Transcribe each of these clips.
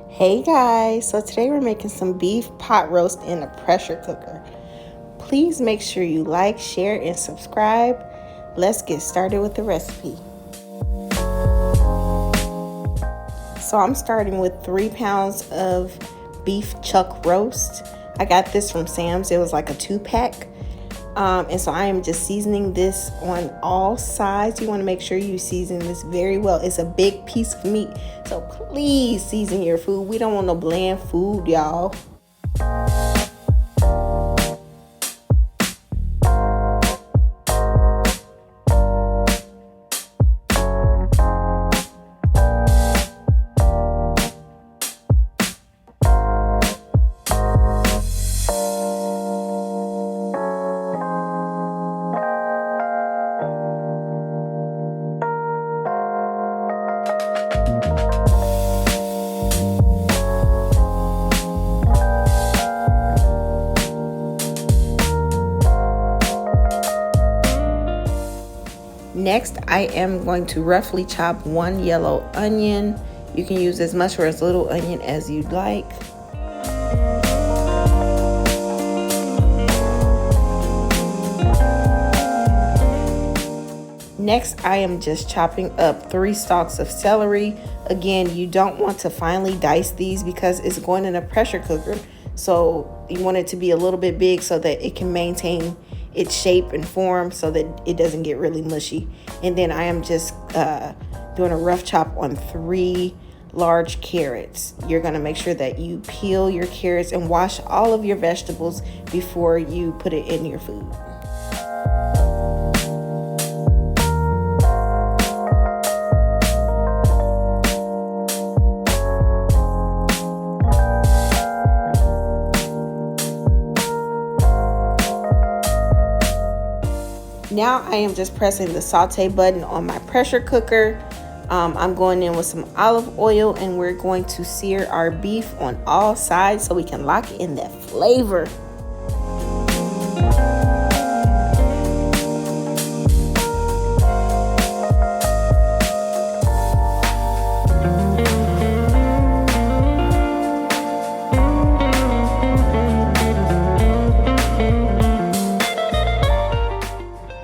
Hey guys, so today we're making some beef pot roast in a pressure cooker. Please make sure you like, share, and subscribe. Let's get started with the recipe. So I'm starting with 3 pounds of beef chuck roast. I got this from Sam's. It was like a 2-pack. And so I am just seasoning this on all sides. You want to make sure you season this very well. It's a big piece of meat, so please season your food. We don't want no bland food, y'all. Next, I am going to roughly chop 1 yellow onion. You can use as much or as little onion as you'd like. Next, I am just chopping up 3 stalks of celery. Again, you don't want to finely dice these because it's going in a pressure cooker. So you want it to be a little bit big so that it can maintain its shape and form so that it doesn't get really mushy. And then I am just doing a rough chop on 3 large carrots. You're going to make sure that you peel your carrots and wash all of your vegetables before you put it in your food. Now I am just pressing the saute button on my pressure cooker. I'm going in with some olive oil and we're going to sear our beef on all sides so we can lock in that flavor.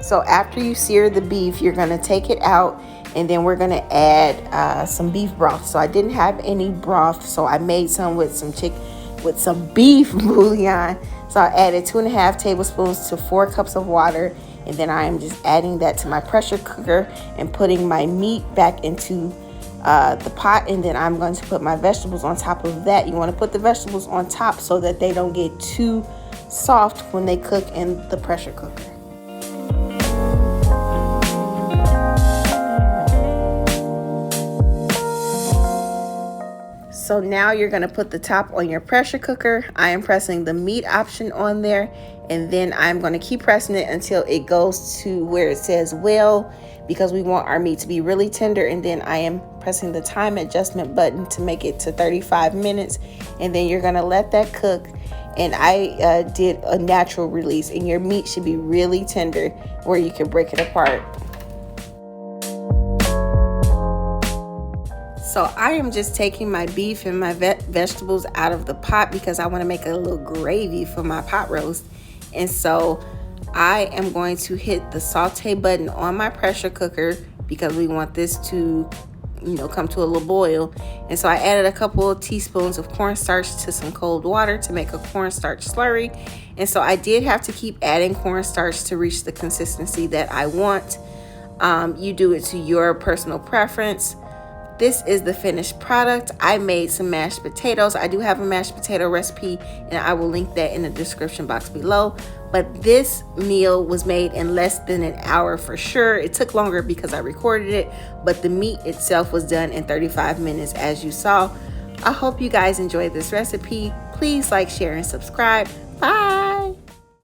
So after you sear the beef, you're going to take it out and then we're going to add some beef broth. So I didn't have any broth, so I made some with some beef bouillon. So I added 2.5 tablespoons to 4 cups of water, and then I am just adding that to my pressure cooker and putting my meat back into the pot, and then I'm going to put my vegetables on top of that. You want to put the vegetables on top so that they don't get too soft when they cook in the pressure cooker. So now you're going to put the top on your pressure cooker. I am pressing the meat option on there, and then I'm going to keep pressing it until it goes to where it says well, because we want our meat to be really tender. And then I am pressing the time adjustment button to make it to 35 minutes, and then you're going to let that cook. And I did a natural release, and your meat should be really tender where you can break it apart. So I am just taking my beef and my vegetables out of the pot because I want to make a little gravy for my pot roast. And so I am going to hit the saute button on my pressure cooker because we want this to, come to a little boil. And so I added a couple of teaspoons of cornstarch to some cold water to make a cornstarch slurry. And so I did have to keep adding cornstarch to reach the consistency that I want. You do it to your personal preference. This is the finished product. I made some mashed potatoes. I do have a mashed potato recipe, and I will link that in the description box below. But this meal was made in less than an hour for sure. It took longer because I recorded it, but the meat itself was done in 35 minutes, as you saw. I hope you guys enjoyed this recipe. Please like, share, and subscribe. Bye.